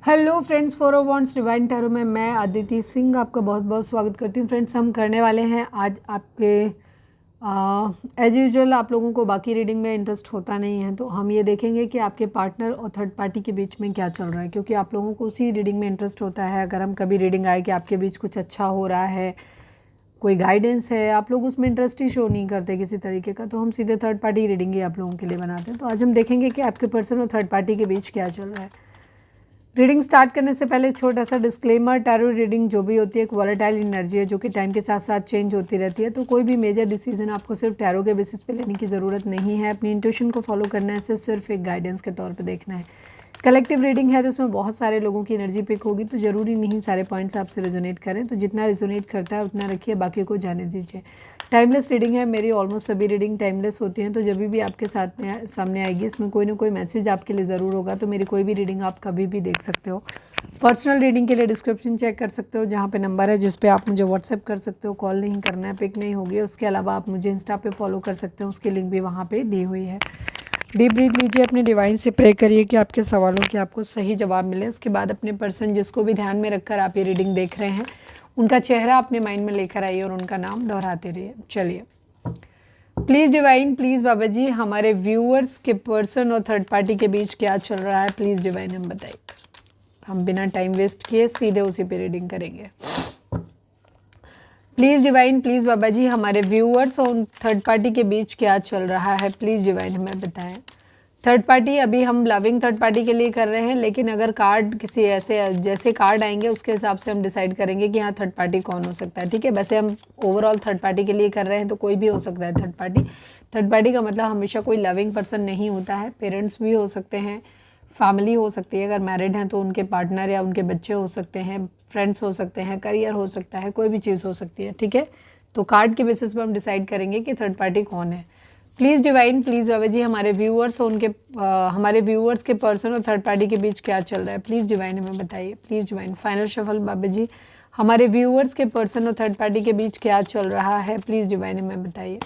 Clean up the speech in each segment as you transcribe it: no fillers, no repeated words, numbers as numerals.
Hello friends, 401 divine tarot में मैं अदिति सिंह आपका बहुत बहुत स्वागत करती हूँ। फ्रेंड्स, हम करने वाले हैं आज आपके एज यूजुअल आप लोगों को बाकी रीडिंग में इंटरेस्ट होता नहीं है, तो हम ये देखेंगे कि आपके पार्टनर और थर्ड पार्टी के बीच में क्या चल रहा है, क्योंकि आप लोगों को उसी रीडिंग में इंटरेस्ट होता है। अगर हम कभी रीडिंग आए कि आपके बीच कुछ अच्छा हो रहा है, कोई गाइडेंस है, आप लोग उसमें इंटरेस्ट ही शो नहीं करते किसी तरीके का, तो हम सीधे थर्ड पार्टी रीडिंग ही आप लोगों के लिए बनाते हैं। तो आज हम देखेंगे कि आपके पर्सन और थर्ड पार्टी के बीच क्या चल रहा है। रीडिंग स्टार्ट करने से पहले एक छोटा सा डिस्क्लेमर, टैरो रीडिंग जो भी होती है एक वॉलेटाइल एनर्जी है जो कि टाइम के साथ साथ चेंज होती रहती है, तो कोई भी मेजर डिसीजन आपको सिर्फ टैरो के बेसिस पे लेने की ज़रूरत नहीं है। अपनी इंट्यूशन को फॉलो करना है, सिर्फ एक गाइडेंस के तौर पे देखना है। कलेक्टिव रीडिंग है तो उसमें बहुत सारे लोगों की एनर्जी पिक होगी, तो ज़रूरी नहीं सारे पॉइंट्स आपसे रेजोनेट करें, तो जितना रेजोनेट करता है उतना रखिए, बाकी को जाने दीजिए। टाइमलेस रीडिंग है, मेरी ऑलमोस्ट सभी रीडिंग टाइमलेस होती हैं, तो जब भी आपके साथ में सामने आएगी इसमें कोई ना कोई मैसेज आपके लिए ज़रूर होगा, तो मेरी कोई भी रीडिंग आप कभी भी देख सकते हो। पर्सनल रीडिंग के लिए डिस्क्रिप्शन चेक कर सकते हो, जहाँ पे नंबर है जिस पे आप मुझे व्हाट्सएप कर सकते हो। कॉल नहीं करना है, पिक नहीं होगी। उसके अलावा आप मुझे इंस्टा पे फॉलो कर सकते हो, उसकी लिंक भी वहाँ पे दी हुई है। डीप ब्रीथ लीजिए, अपने डिवाइन से प्रे करिए कि आपके सवालों के आपको सही जवाब मिले। इसके बाद अपने पर्सन जिसको भी ध्यान में रखकर आप ये रीडिंग देख रहे हैं उनका चेहरा अपने माइंड में लेकर आइए और उनका नाम दोहराते रहिए। चलिए, please divine, please Baba ji, हमारे व्यूअर्स के पर्सन और थर्ड पार्टी के बीच क्या चल रहा है, प्लीज़ डिवाइन हम बताइए। हम बिना टाइम वेस्ट किए सीधे उसी पे रीडिंग करेंगे। Please divine, please Baba ji, हमारे व्यूअर्स और थर्ड पार्टी के बीच क्या चल रहा है, प्लीज़ डिवाइन हमें बताएं। थर्ड पार्टी अभी हम लविंग थर्ड पार्टी के लिए कर रहे हैं, लेकिन अगर कार्ड किसी ऐसे जैसे कार्ड आएंगे उसके हिसाब से हम डिसाइड करेंगे कि हाँ थर्ड पार्टी कौन हो सकता है। ठीक है, वैसे हम ओवरऑल थर्ड पार्टी के लिए कर रहे हैं, तो कोई भी हो सकता है थर्ड पार्टी। थर्ड पार्टी का मतलब हमेशा कोई लविंग पर्सन नहीं होता है, पेरेंट्स भी हो सकते हैं, फैमिली हो सकती है, अगर मैरिड हैं तो उनके पार्टनर या उनके बच्चे हो सकते हैं, फ्रेंड्स हो सकते हैं, करियर हो सकता है, कोई भी चीज़ हो सकती है। ठीक है, तो कार्ड के बेसिस पर हम डिसाइड करेंगे कि थर्ड पार्टी कौन है। Please divine, please Baba ji, हमारे व्यूअर्स और उनके हमारे व्यूअर्स के पर्सन और थर्ड पार्टी के बीच क्या चल रहा है, प्लीज़ डिवाइन हमें बताइए। Please divine, final shuffle Baba ji, हमारे व्यूअर्स के पर्सन और थर्ड पार्टी के बीच क्या चल रहा है, प्लीज़ डिवाइन हमें बताइए।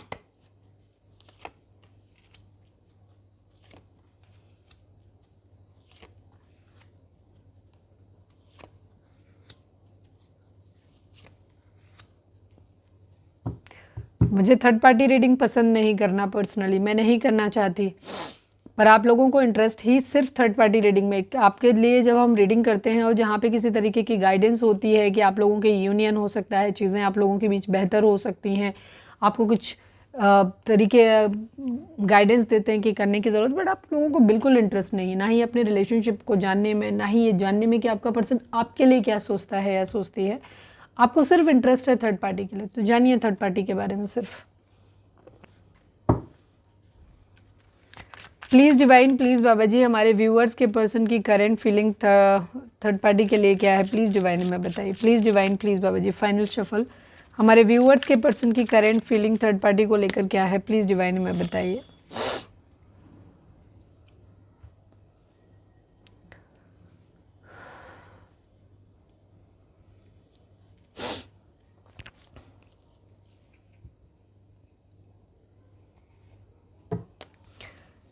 मुझे थर्ड पार्टी रीडिंग पसंद नहीं करना, पर्सनली मैं नहीं करना चाहती, पर आप लोगों को इंटरेस्ट ही सिर्फ थर्ड पार्टी रीडिंग में। आपके लिए जब हम रीडिंग करते हैं और जहाँ पे किसी तरीके की गाइडेंस होती है कि आप लोगों के यूनियन हो सकता है, चीज़ें आप लोगों के बीच बेहतर हो सकती हैं, आपको कुछ तरीके गाइडेंस देते हैं कि करने की ज़रूरत, बट आप लोगों को बिल्कुल इंटरेस्ट नहीं है, ना ही अपने रिलेशनशिप को जानने में, ना ही ये जानने में कि आपका पर्सन आपके लिए क्या सोचता है या सोचती है। आपको सिर्फ इंटरेस्ट है थर्ड पार्टी के लिए, तो जानिए थर्ड पार्टी के बारे में सिर्फ। Please divine, please Baba ji, हमारे व्यूअर्स के पर्सन की करेंट फीलिंग थर्ड पार्टी के लिए क्या है, प्लीज़ डिवाइन हमें बताइए। Please divine, please Baba ji, final shuffle, हमारे व्यूअर्स के पर्सन की करेंट फीलिंग थर्ड पार्टी को लेकर क्या है, प्लीज़ डिवाइन हमें बताइए।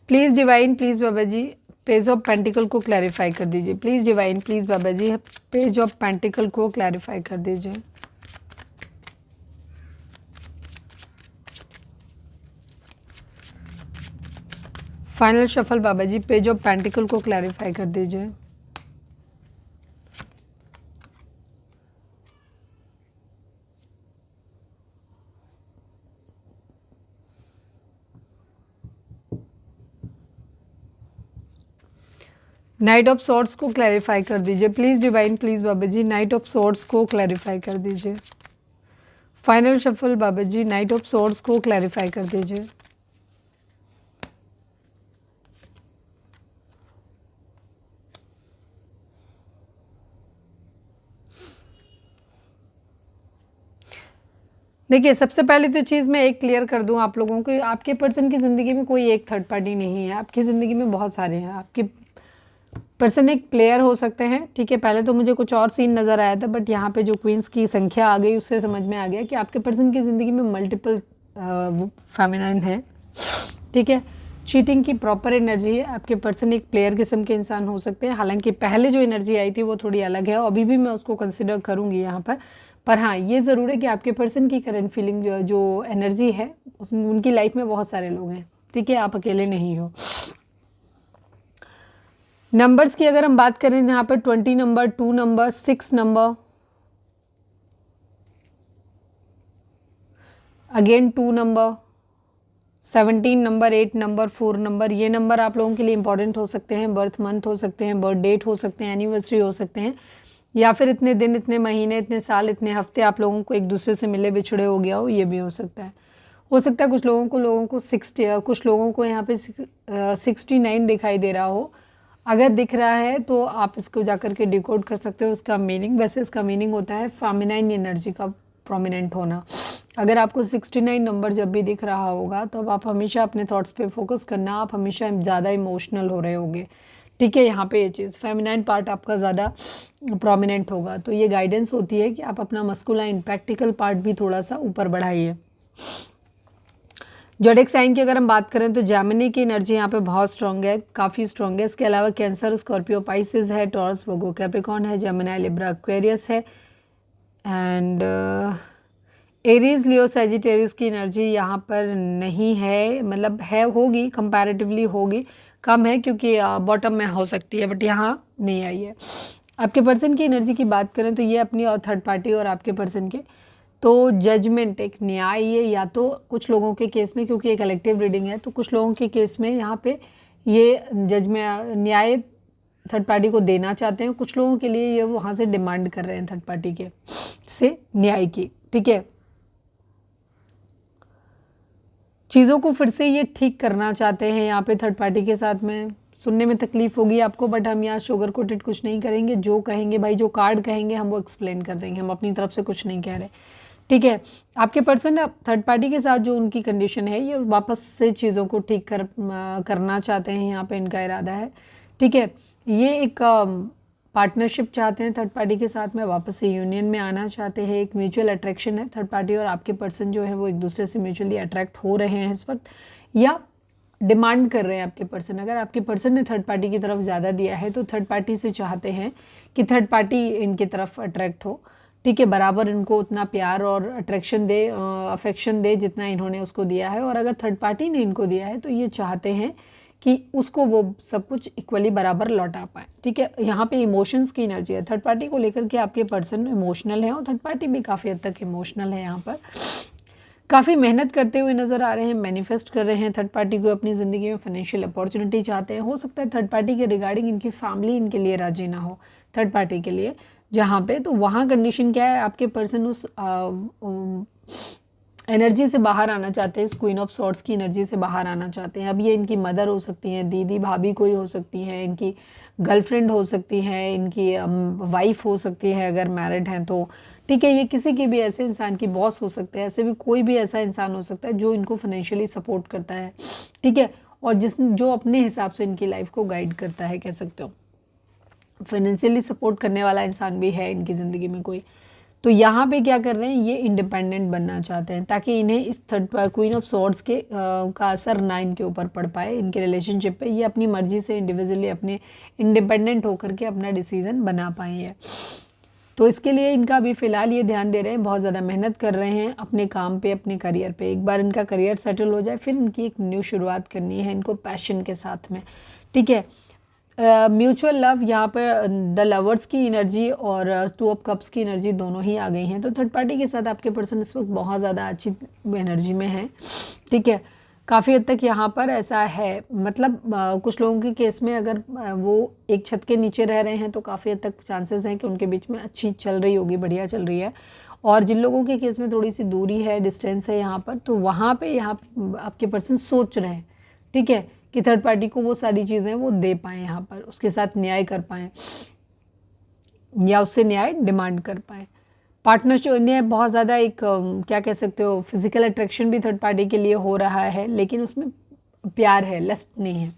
Please divine, please Baba ji, page of pentacle को क्लैरिफाई कर दीजिए। Please divine, please Baba ji, page of pentacle को क्लैरिफाई कर दीजिए। Final shuffle Baba ji, page of pentacle को क्लैरिफाई कर दीजिए। नाइट ऑफ सॉर्ड्स को क्लैरिफाई कर दीजिए। Please divine, please Baba ji, knight of swords को क्लैरिफाई कर दीजिए। Final shuffle Baba ji, knight of swords को क्लैरिफाई कर दीजिए। देखिए, सबसे पहले तो चीज़ मैं एक क्लियर कर दूं आप लोगों को, आपके पर्सन की ज़िंदगी में कोई एक थर्ड पार्टी नहीं है, आपकी ज़िंदगी में बहुत सारे हैं। आपके पर्सन एक प्लेयर हो सकते हैं, ठीक है। पहले तो मुझे कुछ और सीन नज़र आया था, बट यहाँ पे जो क्वींस की संख्या आ गई उससे समझ में आ गया कि आपके पर्सन की ज़िंदगी में मल्टीपल फेमिनाइन है, ठीक है। चीटिंग की प्रॉपर एनर्जी है। आपके पर्सन एक प्लेयर किस्म के इंसान हो सकते हैं, हालांकि पहले जो एनर्जी आई थी वो थोड़ी अलग है, अभी भी मैं उसको कंसिडर करूँगी यहाँ पर हाँ ये ज़रूर है कि आपके पर्सन की करंट फीलिंग जो एनर्जी है उनकी लाइफ में बहुत सारे लोग हैं, ठीक है, आप अकेले नहीं हो। नंबर्स की अगर हम बात करें यहाँ पर 20 number, 2 number, 6 number, again 2 number, 17 number, 8 number, 4 number, ये नंबर आप लोगों के लिए इंपॉर्टेंट हो सकते हैं। बर्थ मंथ हो सकते हैं, बर्थ डेट हो सकते हैं, एनिवर्सरी हो सकते हैं, या फिर इतने दिन, इतने महीने, इतने साल, इतने हफ्ते आप लोगों को एक दूसरे से मिले बिछड़े हो गया हो, ये भी हो सकता है। कुछ लोगों को 60, कुछ लोगों को यहाँ पे 69 दिखाई दे रहा हो। अगर दिख रहा है तो आप इसको जाकर के डिकोड कर सकते हो इसका मीनिंग। वैसे इसका मीनिंग होता है फेमिनाइन एनर्जी का प्रोमिनेंट होना। अगर आपको 69 नंबर जब भी दिख रहा होगा तो अब आप हमेशा अपने थॉट्स पे फोकस करना, आप हमेशा ज़्यादा इमोशनल हो रहे होगे, ठीक है। यहाँ पे ये चीज़ फेमिनाइन पार्ट आपका ज़्यादा प्रोमिनेंट होगा, तो ये गाइडेंस होती है कि आप अपना मस्कुलाइन प्रैक्टिकल पार्ट भी थोड़ा सा ऊपर बढ़ाइए। ज़ोडिएक साइन की अगर हम बात करें तो जेमिनी की एनर्जी यहाँ पे बहुत स्ट्रॉन्ग है, काफ़ी स्ट्रॉन्ग है। इसके अलावा कैंसर, स्कॉर्पियो, पाइसेस है, टॉरस, वर्गो, कैप्रिकॉर्न है, जेमिनी, लिब्रा, एक्वेरियस है, एंड एरीज, लियो, सैजिटेरियस की एनर्जी यहाँ पर नहीं है, मतलब है, होगी, कंपैरेटिवली होगी, कम है क्योंकि बॉटम में हो सकती है, बट यहाँ नहीं आई है। आपके पर्सन की एनर्जी की बात करें तो ये अपनी और थर्ड पार्टी और आपके पर्सन के तो जजमेंट, एक न्याय है, या तो कुछ लोगों के केस में, क्योंकि ये कलेक्टिव रीडिंग है, तो कुछ लोगों के केस में यहाँ पे ये जजमेंट, न्याय थर्ड पार्टी को देना चाहते हैं, कुछ लोगों के लिए ये वहाँ से डिमांड कर रहे हैं थर्ड पार्टी के से न्याय की, ठीक है। चीज़ों को फिर से ये ठीक करना चाहते हैं यहाँ पे थर्ड पार्टी के साथ में। सुनने में तकलीफ होगी आपको, बट हम यहाँ शुगर कोटेड कुछ नहीं करेंगे, जो कहेंगे भाई, जो कार्ड कहेंगे हम वो एक्सप्लेन कर देंगे, हम अपनी तरफ से कुछ नहीं कह रहे, ठीक है। आपके पर्सन थर्ड पार्टी के साथ जो उनकी कंडीशन है, ये वापस से चीज़ों को ठीक करना चाहते हैं, यहाँ पे इनका इरादा है, ठीक है। ये एक पार्टनरशिप चाहते हैं थर्ड पार्टी के साथ में, वापस से यूनियन में आना चाहते हैं, एक म्यूचुअल अट्रैक्शन है। थर्ड पार्टी और आपके पर्सन जो है वो एक दूसरे से म्यूचुअली अट्रैक्ट हो रहे हैं इस वक्त, या डिमांड कर रहे हैं आपके पर्सन। अगर आपके पर्सन ने थर्ड पार्टी की तरफ ज़्यादा दिया है तो थर्ड पार्टी से चाहते हैं कि थर्ड पार्टी इनकी तरफ अट्रैक्ट हो, ठीक है, बराबर इनको उतना प्यार और अट्रैक्शन दे, अफेक्शन दे जितना इन्होंने उसको दिया है। और अगर थर्ड पार्टी ने इनको दिया है तो ये चाहते हैं कि उसको वो सब कुछ इक्वली बराबर लौटा पाए, ठीक है। यहाँ पे इमोशंस की एनर्जी है थर्ड पार्टी को लेकर के, आपके पर्सन इमोशनल है और थर्ड पार्टी भी काफ़ी हद तक इमोशनल है। यहाँ पर काफ़ी मेहनत करते हुए नज़र आ रहे हैं, मैनिफेस्ट कर रहे हैं थर्ड पार्टी को अपनी ज़िंदगी में, फाइनेंशियल अपॉर्चुनिटी चाहते हैं। हो सकता है थर्ड पार्टी के रिगार्डिंग इनकी फैमिली इनके लिए राजी ना हो थर्ड पार्टी के लिए, जहाँ पे तो वहाँ कंडीशन क्या है, आपके पर्सन उस एनर्जी से बाहर आना चाहते हैं, इस क्वीन ऑफ सॉर्ड्स की एनर्जी से बाहर आना चाहते हैं। अब ये इनकी मदर हो सकती हैं, दीदी, भाभी कोई हो सकती हैं, इनकी गर्लफ्रेंड हो सकती है, इनकी वाइफ हो सकती है अगर मैरिड हैं तो, ठीक है। ये किसी के भी ऐसे इंसान की बॉस हो सकते हैं, ऐसे भी कोई भी ऐसा इंसान हो सकता है जो इनको फाइनेंशियली सपोर्ट करता है, ठीक है, और जो अपने हिसाब से इनकी लाइफ को गाइड करता है, कह सकते हो फाइनेंशियली सपोर्ट करने वाला इंसान भी है इनकी ज़िंदगी में कोई। तो यहाँ पे क्या कर रहे हैं, ये इंडिपेंडेंट बनना चाहते हैं ताकि इन्हें इस थर्ड क्वीन ऑफ सॉर्ड्स के का असर ना इनके ऊपर पड़ पाए, इनके रिलेशनशिप पे। ये अपनी मर्जी से इंडिविजुअली अपने इंडिपेंडेंट होकर के अपना डिसीज़न बना पाए हैं। तो इसके लिए इनका अभी फ़िलहाल ये ध्यान दे रहे हैं, बहुत ज़्यादा मेहनत कर रहे हैं अपने काम पे, अपने करियर पे। एक बार इनका करियर सेटल हो जाए फिर इनकी एक न्यू शुरुआत करनी है इनको पैशन के साथ में, ठीक है। म्यूचुअल लव, यहाँ पर द लवर्स की एनर्जी और 2 ऑफ कप्स की एनर्जी दोनों ही आ गई हैं। तो थर्ड पार्टी के साथ आपके पर्सन इस वक्त बहुत ज़्यादा अच्छी एनर्जी में है, ठीक है। काफ़ी हद तक यहाँ पर ऐसा है, मतलब कुछ लोगों के केस में अगर वो एक छत के नीचे रह रहे हैं तो काफ़ी हद तक चांसेस हैं कि उनके बीच में अच्छी चल रही होगी, बढ़िया चल रही है। और जिन लोगों के केस में थोड़ी सी दूरी है, डिस्टेंस है यहाँ पर, तो वहाँ पे यहाँ आपके पर्सन सोच रहे हैं, ठीक है, कि थर्ड पार्टी को वो सारी चीज़ें वो दे पाएँ, यहाँ पर उसके साथ न्याय कर पाएँ या उससे न्याय डिमांड कर पाएँ। पार्टनरशिप ने बहुत ज़्यादा एक क्या कह सकते हो, फिजिकल अट्रैक्शन भी थर्ड पार्टी के लिए हो रहा है, लेकिन उसमें प्यार है, लस्ट नहीं है।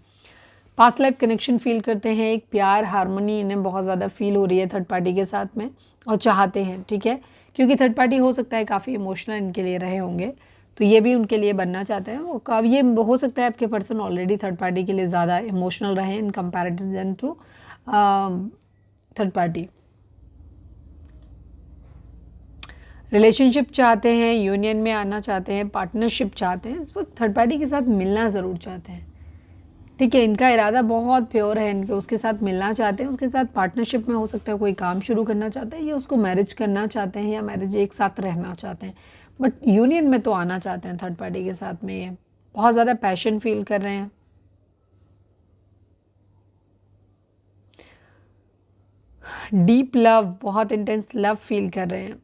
पास्ट लाइफ कनेक्शन फील करते हैं, एक प्यार, हार्मनी इन्हें बहुत ज़्यादा फील हो रही है थर्ड पार्टी के साथ में और चाहते हैं, ठीक है, क्योंकि थर्ड पार्टी हो सकता है काफ़ी इमोशनल इनके लिए रहे होंगे। तो ये भी उनके लिए बनना चाहते हैं। वो कब ये हो सकता है आपके पर्सन ऑलरेडी थर्ड पार्टी के लिए ज़्यादा इमोशनल रहे in comparison to third party. Relationship चाहते हैं, यूनियन में आना चाहते हैं, पार्टनरशिप चाहते हैं, इस वक्त थर्ड पार्टी के साथ मिलना ज़रूर चाहते हैं। ठीक है, इनका इरादा बहुत प्योर है, इनके उसके साथ मिलना चाहते हैं, उसके साथ पार्टनरशिप में हो सकता है कोई काम शुरू करना चाहते हैं या उसको मैरिज करना चाहते हैं या मैरिज एक साथ रहना चाहते हैं, बट यूनियन में तो आना चाहते हैं थर्ड पार्टी के साथ में। ये बहुत ज़्यादा पैशन फील कर रहे हैं। डीप लव, बहुत इंटेंस लव फील कर रहे हैं।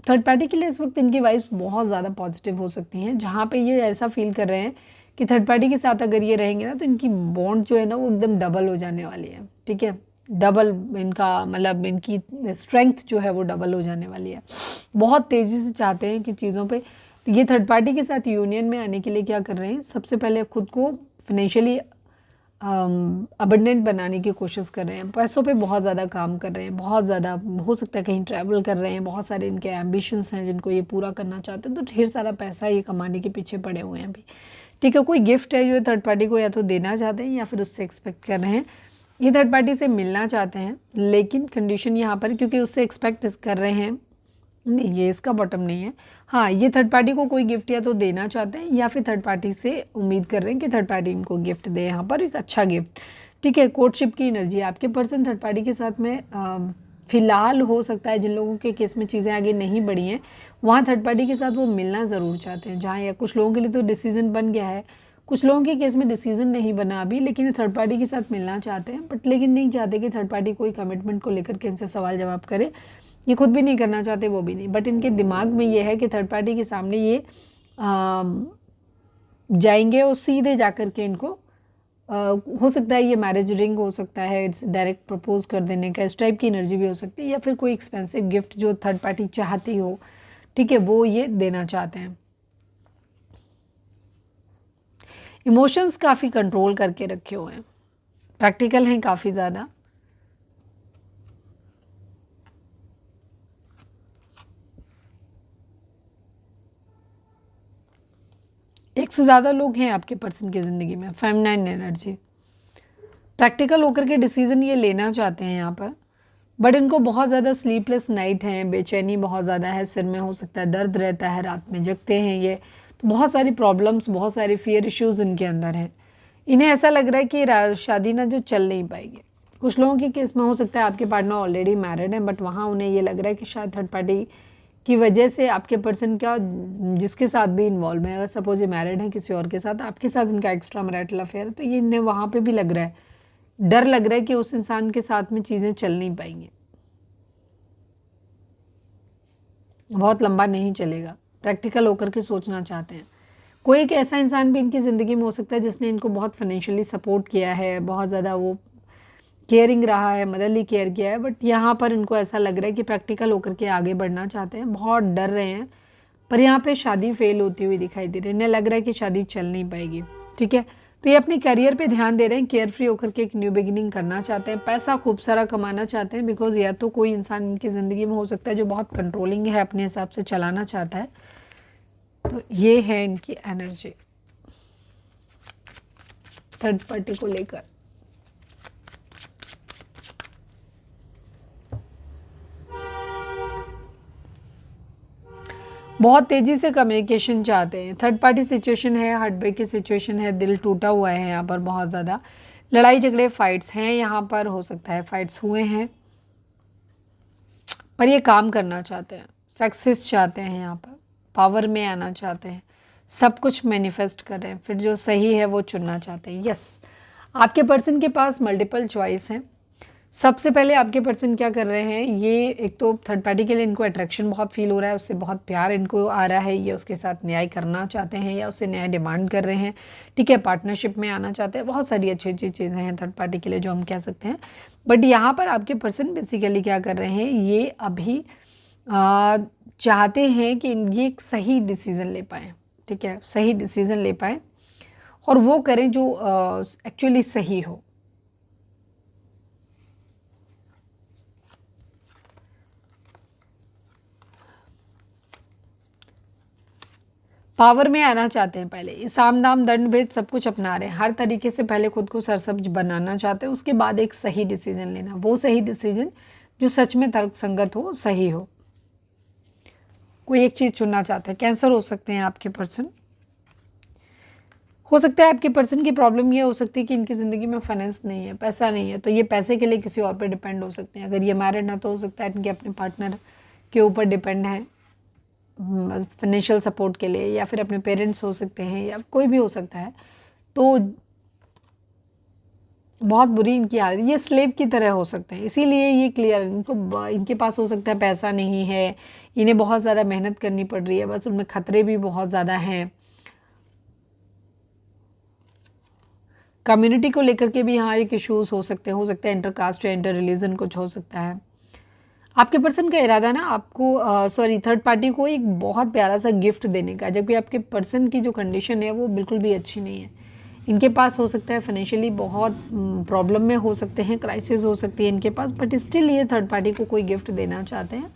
थर्ड पार्टी के लिए इस वक्त इनकी वाइब्स बहुत ज़्यादा पॉजिटिव हो सकती हैं, जहाँ पे ये ऐसा फील कर रहे हैं कि थर्ड पार्टी के साथ अगर ये रहेंगे ना तो इनकी बॉन्ड जो है ना वो एकदम डबल हो जाने वाली है। ठीक है, डबल इनका मतलब इनकी स्ट्रेंथ जो है वो डबल हो जाने वाली है। बहुत तेज़ी से चाहते हैं कि चीज़ों पे, तो ये थर्ड पार्टी के साथ यूनियन में आने के लिए क्या कर रहे हैं, सबसे पहले खुद को फिनेंशियली अबंडेंट बनाने की कोशिश कर रहे हैं, पैसों पे बहुत ज़्यादा काम कर रहे हैं, बहुत ज़्यादा हो सकता है कहीं ट्रैवल कर रहे हैं, बहुत सारे इनके एम्बिशंस हैं जिनको ये पूरा करना चाहते हैं, तो ढेर सारा पैसा ये कमाने के पीछे पड़े हुए हैं अभी। ठीक है, कोई गिफ्ट है जो थर्ड पार्टी को या तो देना चाहते हैं या फिर उससे एक्सपेक्ट कर रहे हैं। ये थर्ड पार्टी से मिलना चाहते हैं, लेकिन कंडीशन यहाँ पर क्योंकि उससे एक्सपेक्ट कर रहे हैं, नहीं ये इसका बॉटम नहीं है। हाँ, ये थर्ड पार्टी को कोई गिफ्ट या तो देना चाहते हैं या फिर थर्ड पार्टी से उम्मीद कर रहे हैं कि थर्ड पार्टी इनको गिफ्ट दे, यहाँ पर एक अच्छा गिफ्ट। ठीक है, कोर्टशिप की एनर्जी आपके पर्सन थर्ड पार्टी के साथ में फ़िलहाल हो सकता है जिन लोगों के केस में चीज़ें आगे नहीं बढ़ी हैं वहाँ थर्ड पार्टी के साथ वो मिलना ज़रूर चाहते हैं, जहाँ या कुछ लोगों के लिए तो डिसीज़न बन गया है, कुछ लोगों के केस में डिसीज़न नहीं बना अभी, लेकिन ये थर्ड पार्टी के साथ मिलना चाहते हैं, बट लेकिन नहीं चाहते कि थर्ड पार्टी कोई कमिटमेंट को लेकर के इनसे सवाल जवाब करे। ये खुद भी नहीं करना चाहते, वो भी नहीं, बट इनके दिमाग में ये है कि थर्ड पार्टी के सामने ये जाएंगे और सीधे जा कर के इनको हो सकता है ये मैरिज रिंग हो सकता है, डायरेक्ट प्रपोज कर देने का, इस टाइप की एनर्जी भी हो सकती है, या फिर कोई एक्सपेंसिव गिफ्ट जो थर्ड पार्टी चाहती हो, ठीक है, वो ये देना चाहते हैं। इमोशंस काफ़ी कंट्रोल करके रखे हुए हैं, प्रैक्टिकल हैं काफ़ी ज़्यादा। एक से ज़्यादा लोग हैं आपके पर्सन की ज़िंदगी में, फेमिनाइन एनर्जी, प्रैक्टिकल होकर के डिसीज़न ये लेना चाहते हैं यहाँ पर, बट इनको बहुत ज़्यादा स्लीपलेस नाइट हैं, बेचैनी बहुत ज़्यादा है, सिर में हो सकता है दर्द रहता है, रात में जगते हैं ये, तो बहुत सारी प्रॉब्लम्स, बहुत सारे फियर इश्यूज़ इनके अंदर हैं। इन्हें ऐसा लग रहा है कि शादी ना जो चल नहीं पाएगी। कुछ लोगों के केस में हो सकता है आपके पार्टनर ऑलरेडी मैरिड हैं, बट वहाँ उन्हें ये लग रहा है कि शायद थर्ड पार्टी की वजह से आपके पर्सन का जिसके साथ भी इन्वॉल्व है, अगर सपोज ये मैरिड है किसी और के साथ, आपके साथ इनका एक्स्ट्रा मैरिटल अफेयर है, तो ये इन्हें वहाँ पे भी लग रहा है, डर लग रहा है कि उस इंसान के साथ में चीज़ें चल नहीं पाएंगी, बहुत लंबा नहीं चलेगा। प्रैक्टिकल होकर के सोचना चाहते हैं। कोई एक ऐसा इंसान भी इनकी ज़िंदगी में हो सकता है जिसने इनको बहुत फाइनेंशियली सपोर्ट किया है, बहुत ज़्यादा वो केयरिंग रहा है, मदरली केयर किया है, बट यहाँ पर इनको ऐसा लग रहा है कि प्रैक्टिकल होकर के आगे बढ़ना चाहते हैं, बहुत डर रहे हैं, पर यहाँ पे शादी फेल होती हुई दिखाई दे रही है, इन्हें लग रहा है कि शादी चल नहीं पाएगी। ठीक है, तो ये अपने करियर पे ध्यान दे रहे हैं, केयर फ्री होकर के एक न्यू बिगिनिंग करना चाहते हैं, पैसा खूब सारा कमाना चाहते हैं, बिकॉज या तो कोई इंसान इनकी ज़िंदगी में हो सकता है जो बहुत कंट्रोलिंग है, अपने हिसाब से चलाना चाहता है। तो ये है इनकी एनर्जी थर्ड पार्टी को लेकर। बहुत तेज़ी से कम्युनिकेशन चाहते हैं, थर्ड पार्टी सिचुएशन है, हार्ट ब्रेक की सिचुएशन है, दिल टूटा हुआ है, यहाँ पर बहुत ज़्यादा लड़ाई झगड़े फाइट्स हैं, यहाँ पर हो सकता है फाइट्स हुए हैं, पर ये काम करना चाहते हैं, सक्सेस चाहते हैं, यहाँ पर पावर में आना चाहते हैं, सब कुछ मैनिफेस्ट कर रहे हैं, फिर जो सही है वो चुनना चाहते हैं। यस, आपके पर्सन के पास मल्टीपल चॉइस हैं। सबसे पहले आपके पर्सन क्या कर रहे हैं, ये एक तो थर्ड पार्टी के लिए इनको अट्रैक्शन बहुत फील हो रहा है, उससे बहुत प्यार इनको आ रहा है, ये उसके साथ न्याय करना चाहते हैं या उससे न्याय डिमांड कर रहे हैं। ठीक है, पार्टनरशिप में आना चाहते हैं, बहुत सारी अच्छी अच्छी चीज़ें हैं थर्ड पार्टी के लिए जो हम कह सकते हैं, बट यहाँ पर आपके पर्सन बेसिकली क्या कर रहे हैं, ये अभी चाहते हैं कि ये एक सही डिसीज़न ले पाएँ। ठीक है, सही डिसीज़न ले पाएँ और वो करें जो एक्चुअली सही हो। पावर में आना चाहते हैं, पहले साम दाम दंड भेद सब कुछ अपना रहे हैं, हर तरीके से पहले खुद को सरसब्ज बनाना चाहते हैं, उसके बाद एक सही डिसीजन लेना, वो सही डिसीजन जो सच में तर्कसंगत हो, सही हो। कोई एक चीज़ चुनना चाहते हैं। कैंसर हो सकते हैं आपके पर्सन, हो सकता है आपके पर्सन की प्रॉब्लम ये हो सकती है कि इनकी ज़िंदगी में फाइनेंस नहीं है, पैसा नहीं है, तो ये पैसे के लिए किसी और पे डिपेंड हो सकते हैं। अगर ये मैरिड है तो हो सकता है इनके अपने पार्टनर के ऊपर डिपेंड है फाइनेंशियल सपोर्ट के लिए, या फिर अपने पेरेंट्स हो सकते हैं, या कोई भी हो सकता है। तो बहुत बुरी इनकी हालत, ये स्लेव की तरह हो सकते हैं, इसीलिए ये क्लियर, इनके पास हो सकता है पैसा नहीं है, इन्हें बहुत ज़्यादा मेहनत करनी पड़ रही है, बस उनमें खतरे भी बहुत ज़्यादा हैं। कम्युनिटी को लेकर के भी यहाँ एक इश्यूज हो सकते हैं, हो सकता है इंटर कास्ट या इंटर रिलीजन कुछ हो सकता है। आपके पर्सन का इरादा ना आपको थर्ड पार्टी को एक बहुत प्यारा सा गिफ्ट देने का, जबकि आपके पर्सन की जो कंडीशन है वो बिल्कुल भी अच्छी नहीं है। इनके पास हो सकता है फाइनेंशियली बहुत प्रॉब्लम में हो सकते हैं, क्राइसिस हो सकती है इनके पास, बट स्टिल ये थर्ड पार्टी को कोई गिफ्ट देना चाहते हैं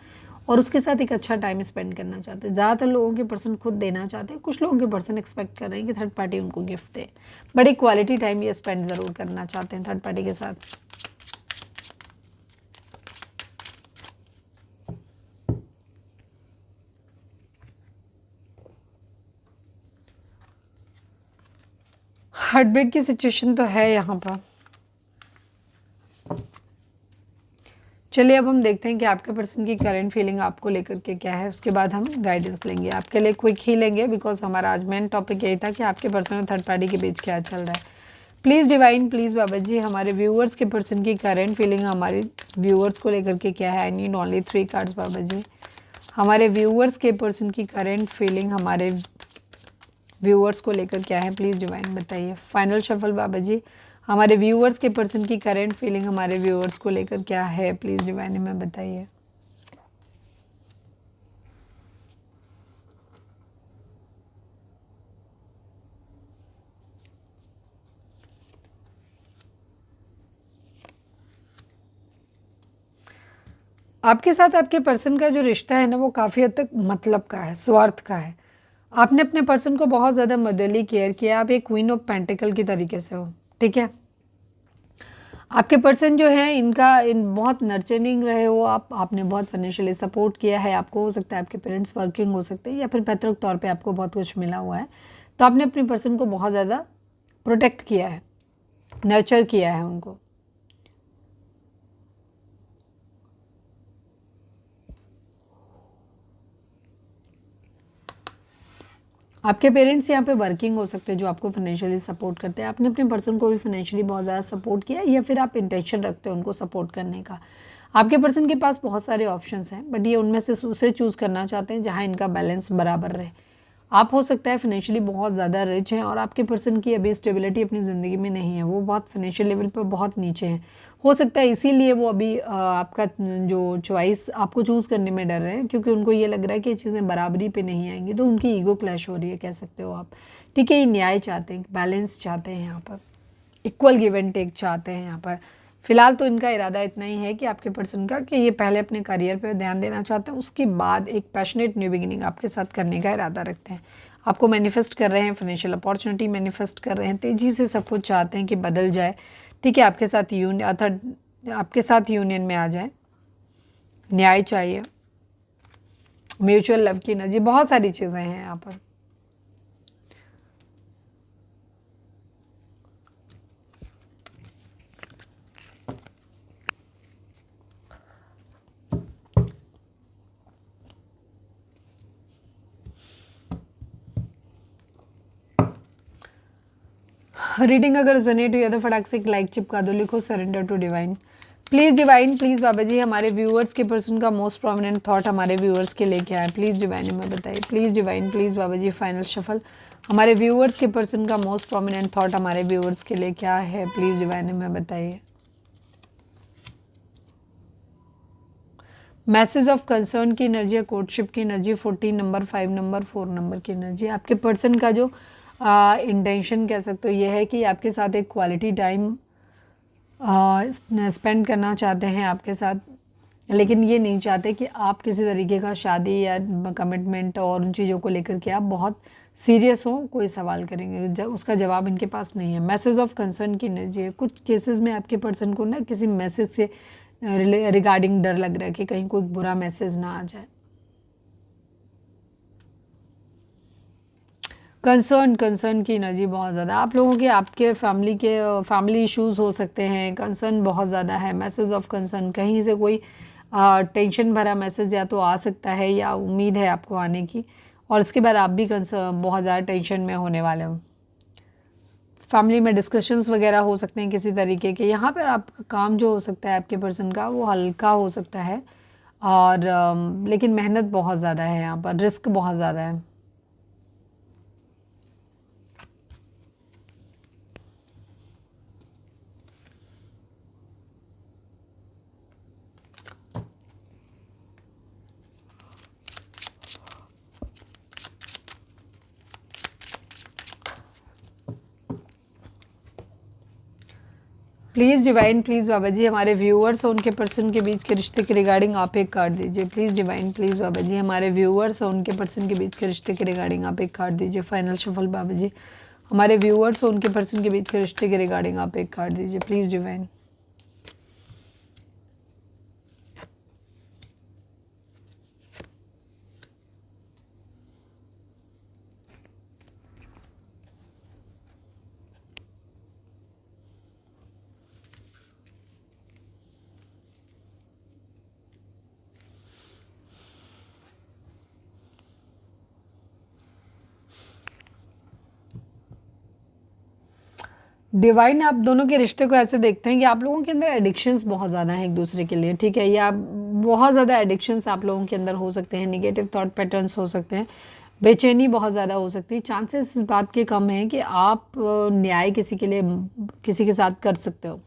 और उसके साथ एक अच्छा टाइम स्पेंड करना चाहते हैं। ज़्यादातर लोगों के पर्सन खुद देना चाहते हैं, कुछ लोगों के पर्सन एक्सपेक्ट कर रहे हैं कि थर्ड पार्टी उनको गिफ्ट दे, बट एक क्वालिटी टाइम ये स्पेंड ज़रूर करना चाहते हैं थर्ड पार्टी के साथ। हार्ट ब्रेक की सिचुएशन तो है यहाँ पर। चलिए अब हम देखते हैं कि आपके पर्सन की करंट फीलिंग आपको लेकर के क्या है, उसके बाद हम गाइडेंस लेंगे। आपके लिए क्विक ही लेंगे बिकॉज हमारा आज मेन टॉपिक यही था कि आपके पर्सन और थर्ड पार्टी के बीच क्या चल रहा है। Please divine, please Baba ji, हमारे व्यूअर्स के पर्सन की करंट फीलिंग हमारे व्यूअर्स को लेकर के क्या है। आई नीड ओनली 3 कार्ड्स बाबा जी। हमारे व्यूअर्स के पर्सन की करंट फीलिंग हमारे व्यूअर्स को लेकर क्या है, प्लीज़ डिवाइन बताइए। फाइनल शफल बाबा जी, हमारे व्यूअर्स के पर्सन की करंट फीलिंग हमारे व्यूअर्स को लेकर क्या है, प्लीज़ डिवाइन हमें बताइए। आपके साथ आपके पर्सन का जो रिश्ता है ना वो काफ़ी हद तक मतलब का है, स्वार्थ का है। आपने अपने पर्सन को बहुत ज़्यादा मदरली केयर किया, आप एक क्वीन ऑफ पेंटिकल की तरीके से हो, ठीक है। आपके पर्सन जो है इन बहुत नर्चरिंग रहे हो आप, आपने बहुत फाइनेंशियली सपोर्ट किया है, आपको हो सकता है आपके पेरेंट्स वर्किंग हो सकते हैं या फिर पैतृक तौर पे आपको बहुत कुछ मिला हुआ है, तो आपने अपने पर्सन को बहुत ज़्यादा प्रोटेक्ट किया है, नर्चर किया है उनको। आपके पेरेंट्स यहाँ पे वर्किंग हो सकते हैं जो आपको फाइनेंशियली सपोर्ट करते हैं, आपने अपने पर्सन को भी फाइनेंशियली बहुत ज़्यादा सपोर्ट किया, या फिर आप इंटेंशन रखते हो उनको सपोर्ट करने का। आपके पर्सन के पास बहुत सारे ऑप्शंस हैं, बट ये उनमें से उसे चूज़ करना चाहते हैं जहाँ इनका बैलेंस बराबर रहे। आप हो सकता है फाइनेंशियली बहुत ज़्यादा रिच हैं और आपके पर्सन की अभी स्टेबिलिटी अपनी ज़िंदगी में नहीं है, वो बहुत फाइनेंशियल लेवल पर बहुत नीचे हैं। हो सकता है इसीलिए वो अभी आपका जो चॉइस आपको चूज़ करने में डर रहे हैं, क्योंकि उनको ये लग रहा है कि ये चीज़ें बराबरी पे नहीं आएंगी, तो उनकी ईगो क्लैश हो रही है, कह सकते हो आप, ठीक है। ये न्याय चाहते हैं, बैलेंस चाहते हैं, यहाँ पर इक्वल गिव एंड टेक चाहते हैं यहाँ पर। फिलहाल तो इनका इरादा इतना ही है कि आपके पर्सन का कि ये पहले अपने करियर पे ध्यान देना चाहते हैं, उसके बाद एक पैशनेट न्यू बिगिनिंग आपके साथ करने का इरादा रखते हैं। आपको मैनिफेस्ट कर रहे हैं, फाइनेंशियल अपॉर्चुनिटी मैनिफेस्ट कर रहे हैं, तेज़ी से सब कुछ चाहते हैं कि बदल जाए, ठीक है। आपके साथ यूनियन में आ जाए, न्याय चाहिए, म्यूचुअल लव की एनर्जी, बहुत सारी चीज़ें हैं यहाँ पर। रीडिंग अगर रेजोनेट हुई है तो फटाक से एक लाइक चिपका दो, लिखो surrender to divine. Please divine, please Baba ji, हमारे व्यूअर्स के पर्सन का मोस्ट प्रोमिनेंट थॉट हमारे व्यूअर्स के लिए क्या है, प्लीज़ डिवाइन हमें बताइए। Please divine, please Baba ji, final shuffle, हमारे व्यूअर्स के पर्सन का मोस्ट प्रोमिनेंट थॉट हमारे व्यूअर्स के लिए क्या है, प्लीज़ डिवाइन हमें बताइए। मैसेज ऑफ कंसर्न की एनर्जी, कोर्टशिप की एनर्जी, 14 नंबर, 5 नंबर, 4 नंबर की एनर्जी। आपके पर्सन का जो इंटेंशन कह सकते हो ये है कि आपके साथ एक क्वालिटी टाइम स्पेंड करना चाहते हैं आपके साथ, लेकिन ये नहीं चाहते कि आप किसी तरीके का शादी या कमिटमेंट और उन चीज़ों को लेकर के आप बहुत सीरियस हो, कोई सवाल करेंगे, जब उसका जवाब इनके पास नहीं है। मैसेज ऑफ कंसर्न की एनर्जी है। कुछ केसेस में आपके पर्सन को ना किसी मैसेज से रिगार्डिंग डर लग रहा है कि कहीं कोई बुरा मैसेज ना आ जाए। कंसर्न की एनर्जी बहुत ज़्यादा आप लोगों के, आपके फैमिली इश्यूज हो सकते हैं। कंसर्न बहुत ज़्यादा है। मैसेज ऑफ कंसर्न, कहीं से कोई टेंशन भरा मैसेज या तो आ सकता है या उम्मीद है आपको आने की, और इसके बाद आप भी कंसर्न बहुत ज़्यादा टेंशन में होने वाले हो। फैमिली में डिस्कशंस वगैरह हो सकते हैं किसी तरीके के। यहाँ पर आपका काम जो हो सकता है आपके पर्सन का, वो हल्का हो सकता है, और लेकिन मेहनत बहुत ज़्यादा है, यहाँ पर रिस्क बहुत ज़्यादा है। Please divine, please Baba ji, हमारे व्यूअर्स और उनके पर्सन के बीच के रिश्ते के रिगार्डिंग आप एक कार्ड दीजिए। Please divine, please Baba ji, हमारे व्यूअर्स और उनके पर्सन के बीच के रिश्ते के रिगार्डिंग आप एक कार्ड दीजिए। फाइनल शफल बाबा जी, हमारे व्यूअर्स और उनके पर्सन के बीच के रिश्ते के रिगार्डिंग आप एक कार्ड दीजिए। Please divine. डिवाइन, आप दोनों के रिश्ते को ऐसे देखते हैं कि आप लोगों के अंदर एडिक्शंस बहुत ज़्यादा हैं एक दूसरे के लिए, ठीक है, या बहुत ज़्यादा एडिक्शंस आप लोगों के अंदर हो सकते हैं। नेगेटिव थॉट पैटर्न्स हो सकते हैं, बेचैनी बहुत ज़्यादा हो सकती है। चांसेस इस बात के कम हैं कि आप न्याय किसी के लिए, किसी के साथ कर सकते हो।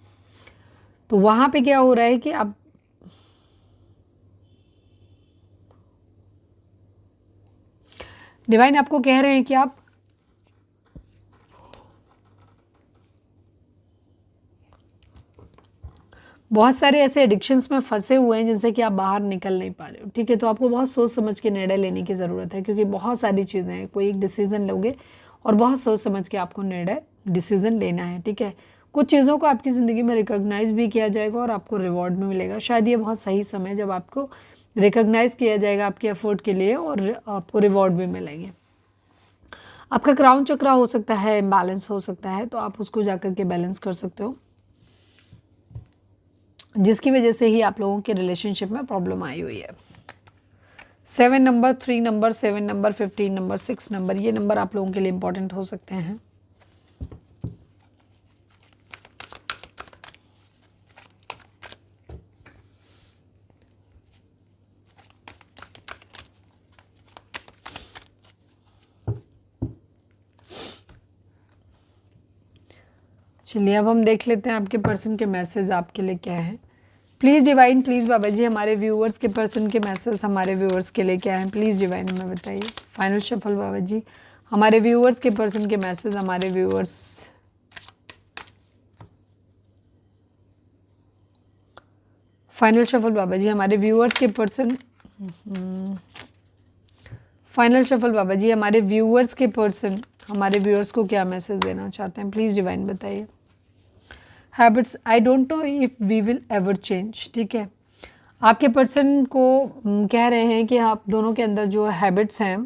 तो वहाँ पे क्या हो रहा है कि आप डिवाइन आपको कह रहे हैं कि आप बहुत सारे ऐसे एडिक्शंस में फंसे हुए हैं जिनसे कि आप बाहर निकल नहीं पा रहे हो, ठीक है। तो आपको बहुत सोच समझ के निर्णय लेने की ज़रूरत है, क्योंकि बहुत सारी चीज़ें हैं। कोई एक डिसीज़न लोगे और बहुत सोच समझ के आपको निर्णय डिसीज़न लेना है, ठीक है। कुछ चीज़ों को आपकी ज़िंदगी में रिकॉग्नाइज़ भी किया जाएगा और आपको रिवॉर्ड भी मिलेगा। शायद ये बहुत सही समय जब आपको रिकॉग्नाइज़ किया जाएगा आपके एफर्ट के लिए, और आपको रिवॉर्ड भी मिलेंगे। आपका क्राउन चक्र हो सकता है इम्बैलेंस हो सकता है, तो आप उसको जाकर के बैलेंस कर सकते हो, जिसकी वजह से ही आप लोगों के रिलेशनशिप में प्रॉब्लम आई हुई है। 7 number, 3 number, 7 number, 15 number, 6 number, ये नंबर आप लोगों के लिए इंपॉर्टेंट हो सकते हैं। चलिए अब हम देख लेते हैं आपके पर्सन के मैसेज आपके लिए क्या है। Please divine, please Baba ji, हमारे व्यूअर्स के पर्सन के मैसेज हमारे व्यूअर्स के लिए क्या है। प्लीज़ डिवाइन हमें बताइए। फाइनल शफल बाबा जी, हमारे व्यूअर्स के पर्सन के मैसेज हमारे viewers. Final shuffle Baba ji, हमारे व्यूअर्स के person. Final shuffle Baba ji, हमारे व्यूअर्स के पर्सन हमारे व्यूअर्स को क्या मैसेज देना चाहते हैं। प्लीज़ डिवाइन बताइए। Habits, I don't know if we will ever change, ठीक है। आपके पर्सन को कह रहे हैं कि आप दोनों के अंदर जो हैबिट्स हैं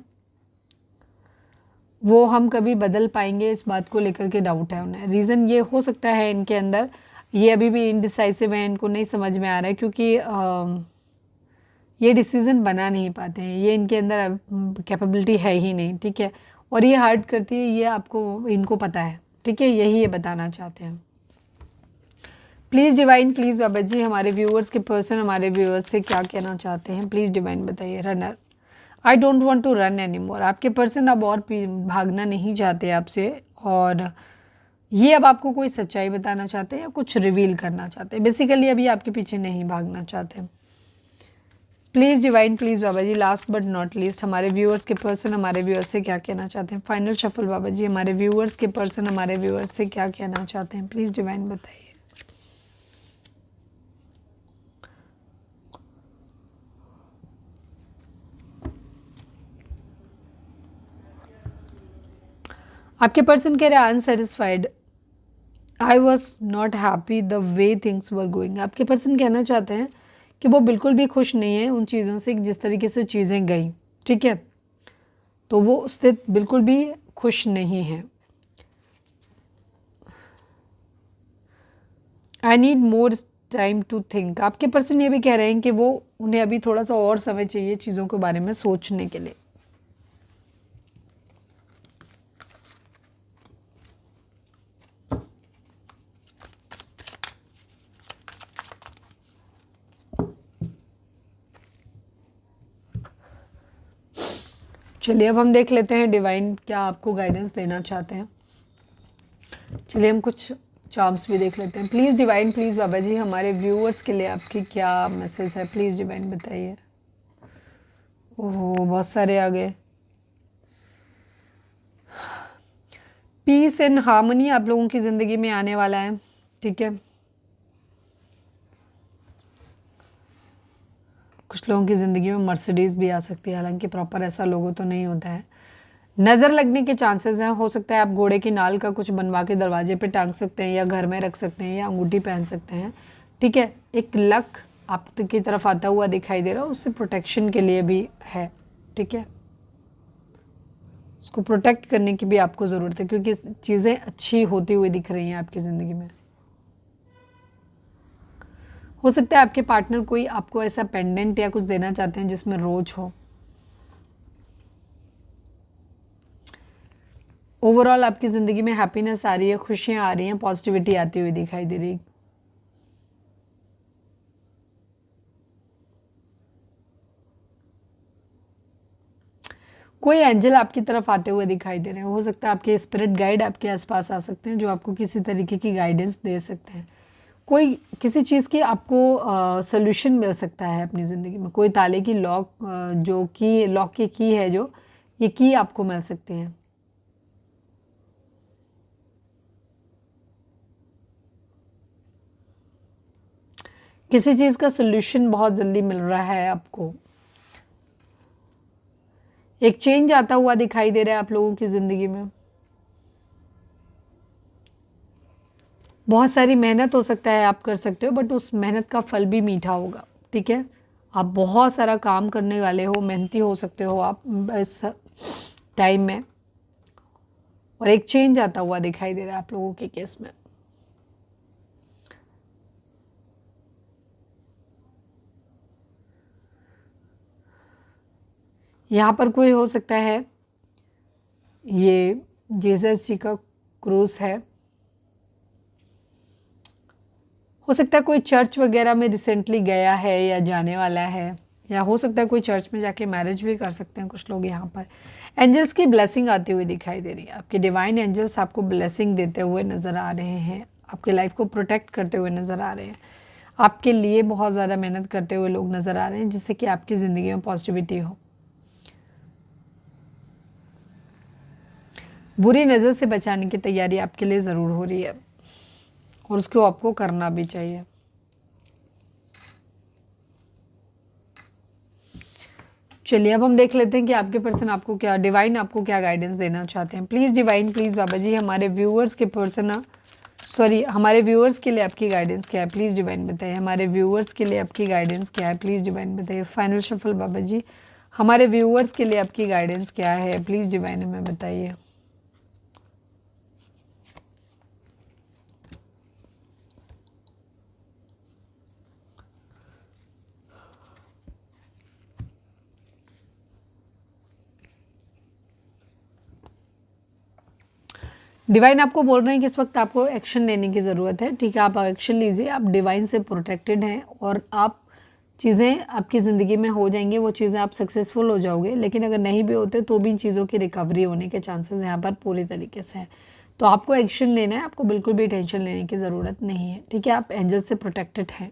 वो हम कभी बदल पाएंगे, इस बात को लेकर के डाउट है उन्हें। रीज़न ये हो सकता है इनके अंदर, ये अभी भी इनडिसाइसिव है, इनको नहीं समझ में आ रहा है, क्योंकि ये डिसीज़न बना नहीं पाते हैं। ये इनके अंदर कैपेबिलिटी है ही नहीं, ठीक है। और ये हार्ड करती है, ये आपको, इनको पता है, ठीक है, यही ये बताना चाहते हैं। Please divine, please Baba ji, हमारे व्यूअर्स के पर्सन हमारे व्यूअर्स से क्या कहना चाहते हैं। प्लीज़ डिवाइन बताइए। Runner, I don't want to run any more. आपके पर्सन अब और भागना नहीं चाहते आपसे, और ये अब आपको कोई सच्चाई बताना चाहते हैं या कुछ रिवील करना चाहते हैं। बेसिकली अभी आपके पीछे नहीं भागना चाहते। Please divine, please Baba ji, last but not least, हमारे व्यूअर्स के पर्सन हमारे व्यूअर्स से क्या कहना चाहते हैं। फाइनल शफल बाबा जी, हमारे व्यूअर्स के पर्सन हमारे व्यूअर्स से क्या कहना चाहते हैं। प्लीज़ डिवाइन बताइए। आपके पर्सन कह रहे हैं unsatisfied, I was not happy the way things were going. आपके पर्सन कहना चाहते हैं कि वो बिल्कुल भी खुश नहीं है उन चीज़ों से जिस तरीके से चीज़ें गई, ठीक है, तो वो उससे बिल्कुल भी खुश नहीं है। I need more time to think. आपके पर्सन ये भी कह रहे हैं कि वो उन्हें अभी थोड़ा सा और समय चाहिए चीज़ों के बारे में सोचने के लिए। चलिए अब हम देख लेते हैं डिवाइन क्या आपको गाइडेंस देना चाहते हैं। चलिए हम कुछ चार्म्स भी देख लेते हैं। Please divine, please Baba ji, हमारे व्यूअर्स के लिए आपकी क्या मैसेज है, प्लीज़ डिवाइन बताइए। ओह बहुत सारे आ गए। पीस एंड हार्मनी आप लोगों की ज़िंदगी में आने वाला है, ठीक है। कुछ लोगों की ज़िंदगी में मर्सिडीज़ भी आ सकती है, हालांकि प्रॉपर ऐसा लोगों तो नहीं होता है। नज़र लगने के चांसेस हैं, हो सकता है आप घोड़े की नाल का कुछ बनवा के दरवाजे पे टांग सकते हैं या घर में रख सकते हैं या अंगूठी पहन सकते हैं, ठीक है। एक लक आपकी तरफ आता हुआ दिखाई दे रहा है, उससे प्रोटेक्शन के लिए भी है, ठीक है। उसको प्रोटेक्ट करने की भी आपको ज़रूरत है क्योंकि चीज़ें अच्छी होती हुई दिख रही हैं आपकी ज़िंदगी में। हो सकता है आपके पार्टनर कोई आपको ऐसा पेंडेंट या कुछ देना चाहते हैं जिसमें रोज हो। ओवरऑल आपकी ज़िंदगी में हैप्पीनेस आ रही है, खुशियाँ आ रही हैं, पॉजिटिविटी आती हुई दिखाई दे रही है। कोई एंजल आपकी तरफ आते हुए दिखाई दे रहे हैं। हो सकता है आपके स्पिरिट गाइड आपके आसपास आ सकते हैं जो आपको किसी तरीके की गाइडेंस दे सकते हैं। कोई किसी चीज़ की आपको सोल्यूशन मिल सकता है अपनी ज़िंदगी में। कोई ताले की लॉक जो की लॉक की की है जो ये की आपको मिल सकती है। किसी चीज़ का सोल्यूशन बहुत जल्दी मिल रहा है आपको। एक चेंज आता हुआ दिखाई दे रहा है आप लोगों की ज़िंदगी में। बहुत सारी मेहनत हो सकता है आप कर सकते हो, बट उस मेहनत का फल भी मीठा होगा, ठीक है। आप बहुत सारा काम करने वाले हो, मेहनती हो सकते हो आप इस टाइम में, और एक चेंज आता हुआ दिखाई दे रहा है आप लोगों के केस में। यहाँ पर कोई हो सकता है ये जीसस जी का क्रूस है। हो सकता है कोई चर्च वगैरह में रिसेंटली गया है या जाने वाला है, या हो सकता है कोई चर्च में जाके मैरिज भी कर सकते हैं कुछ लोग। यहाँ पर एंजल्स की ब्लेसिंग आती हुई दिखाई दे रही है। आपके डिवाइन एंजल्स आपको ब्लेसिंग देते हुए नज़र आ रहे हैं, आपके लाइफ को प्रोटेक्ट करते हुए नज़र आ रहे हैं, आपके लिए बहुत ज़्यादा मेहनत करते हुए लोग नज़र आ रहे हैं जिससे कि आपकी ज़िंदगी में पॉजिटिविटी हो। बुरी नज़र से बचाने की तैयारी आपके लिए ज़रूर हो रही है और उसको आपको करना भी चाहिए। चलिए अब हम देख लेते हैं कि आपके पर्सन आपको क्या, डिवाइन आपको क्या गाइडेंस देना चाहते हैं। Please divine, please Baba ji, हमारे व्यूअर्स के पर्सन हमारे व्यूअर्स के लिए आपकी गाइडेंस क्या है, प्लीज़ डिवाइन बताइए। हमारे व्यूअर्स के लिए आपकी गाइडेंस क्या है, प्लीज़ डिवाइन बताइए। फाइनल शफल बाबा जी, हमारे व्यूअर्स के लिए आपकी गाइडेंस क्या है, प्लीज़ डिवाइन हमें बताइए। डिवाइन आपको बोल रहे हैं कि इस वक्त आपको एक्शन लेने की ज़रूरत है, ठीक है। आप एक्शन लीजिए, आप डिवाइन से प्रोटेक्टेड हैं और आप चीज़ें आपकी ज़िंदगी में हो जाएंगी, वो चीज़ें आप सक्सेसफुल हो जाओगे। लेकिन अगर नहीं भी होते तो भी इन चीज़ों की रिकवरी होने के चांसेस यहाँ पर पूरी तरीके से हैं। तो आपको एक्शन लेना है, आपको बिल्कुल भी टेंशन लेने की ज़रूरत नहीं है, ठीक है। आप एंजल से प्रोटेक्टेड हैं।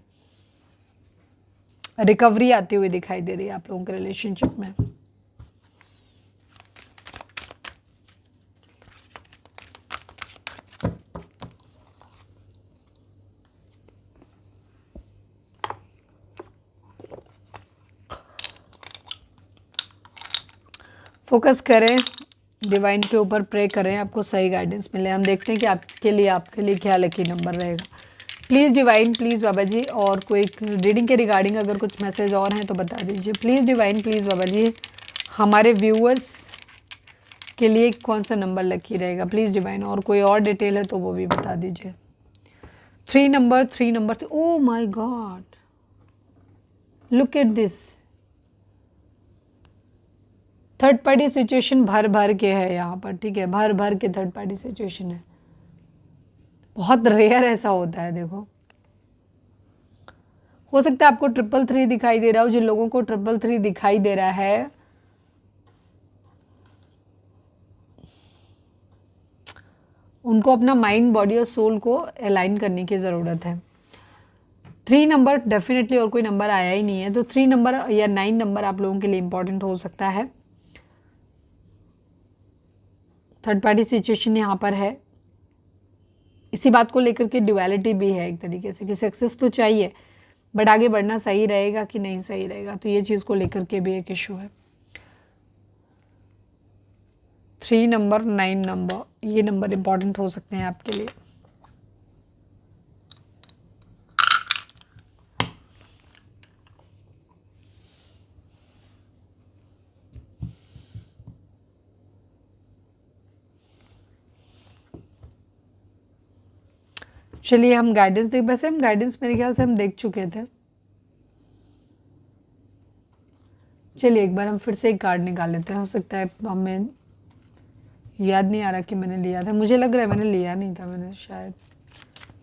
रिकवरी आती हुई दिखाई दे रही है आप लोगों के रिलेशनशिप में। फोकस करें डिवाइन के ऊपर प्रे करें, आपको सही गाइडेंस मिले। हम देखते हैं कि आपके लिए क्या लकी नंबर रहेगा। प्लीज़ डिवाइन, प्लीज़ बाबा जी, और कोई रीडिंग के रिगार्डिंग अगर कुछ मैसेज और हैं तो बता दीजिए। Please divine, please Baba ji, हमारे व्यूअर्स के लिए कौन सा नंबर लकी रहेगा। प्लीज़ डिवाइन, और कोई और डिटेल है तो वो भी बता दीजिए। 3 number, oh my God, look at this. Third party situation भर के है यहाँ पर, ठीक है, भर के थर्ड पार्टी सिचुएशन है। बहुत रेयर ऐसा होता है। देखो, हो सकता है आपको 333 दिखाई दे रहा हो। जिन लोगों को 333 दिखाई दे रहा है उनको अपना माइंड, बॉडी और सोल को अलाइन करने की ज़रूरत है। 3 नंबर डेफिनेटली, और कोई नंबर आया ही नहीं है, तो 3 नंबर या 9 नंबर आप लोगों के लिए इम्पॉर्टेंट हो सकता है। थर्ड पार्टी सिचुएशन यहाँ पर है। इसी बात को लेकर के ड्युअलिटी भी है एक तरीके से कि सक्सेस तो चाहिए बट आगे बढ़ना सही रहेगा कि नहीं सही रहेगा, तो ये चीज़ को लेकर के भी एक इशू है। 3 नंबर, 9 नंबर, ये नंबर इम्पॉर्टेंट हो सकते हैं आपके लिए। चलिए हम गाइडेंस देख, वैसे हम गाइडेंस मेरे ख्याल से हम देख चुके थे। चलिए एक बार हम फिर से एक कार्ड निकाल लेते हैं। हो सकता है हमें याद नहीं आ रहा कि मैंने लिया था, मुझे लग रहा है मैंने लिया नहीं था, मैंने शायद,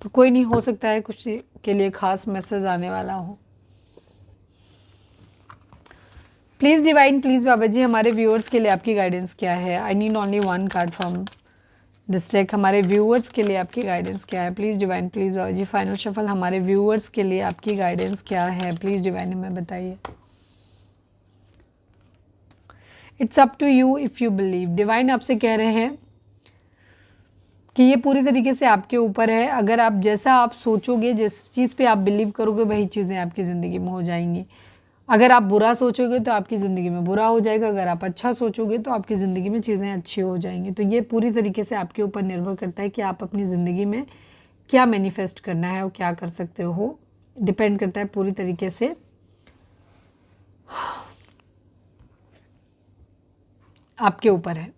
पर कोई नहीं, हो सकता है कुछ के लिए खास मैसेज आने वाला हो। Please divine, please Baba ji, हमारे व्यूअर्स के लिए आपकी गाइडेंस क्या है। I need only 1 card from this deck. हमारे व्यूअर्स के लिए आपकी गाइडेंस क्या है। Please divine, please Baba ji, final shuffle, हमारे व्यूअर्स के लिए आपकी गाइडेंस क्या है। प्लीज़ डिवाइन हमें बताइए। It's up to you if you believe. Divine आपसे कह रहे हैं कि ये पूरी तरीके से आपके ऊपर है। अगर आप जैसा आप सोचोगे, जिस चीज़ पे आप बिलीव करोगे, वही चीज़ें आपकी ज़िंदगी में हो जाएंगी। अगर आप बुरा सोचोगे तो आपकी ज़िंदगी में बुरा हो जाएगा, अगर आप अच्छा सोचोगे तो आपकी ज़िंदगी में चीज़ें अच्छी हो जाएंगी। तो ये पूरी तरीके से आपके ऊपर निर्भर करता है कि आप अपनी ज़िंदगी में क्या मैनिफेस्ट करना है और क्या कर सकते हो। डिपेंड करता है पूरी तरीके से आपके ऊपर है।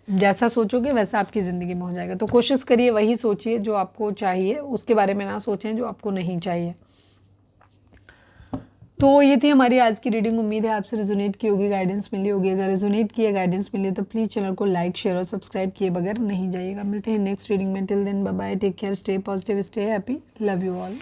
जैसा सोचोगे वैसा आपकी ज़िंदगी में हो जाएगा। तो कोशिश करिए वही सोचिए जो आपको चाहिए, उसके बारे में ना सोचें जो आपको नहीं चाहिए। तो ये थी हमारी आज की रीडिंग। उम्मीद है आपसे रेजोनेट की होगी, गाइडेंस मिली होगी। अगर रेजोनेट किए, गाइडेंस मिली तो प्लीज़ चैनल को लाइक, शेयर और सब्सक्राइब किए बगैर नहीं जाइएगा। मिलते हैं नेक्स्ट रीडिंग में। Till then bye bye, take care, stay positive, stay happy, love you all.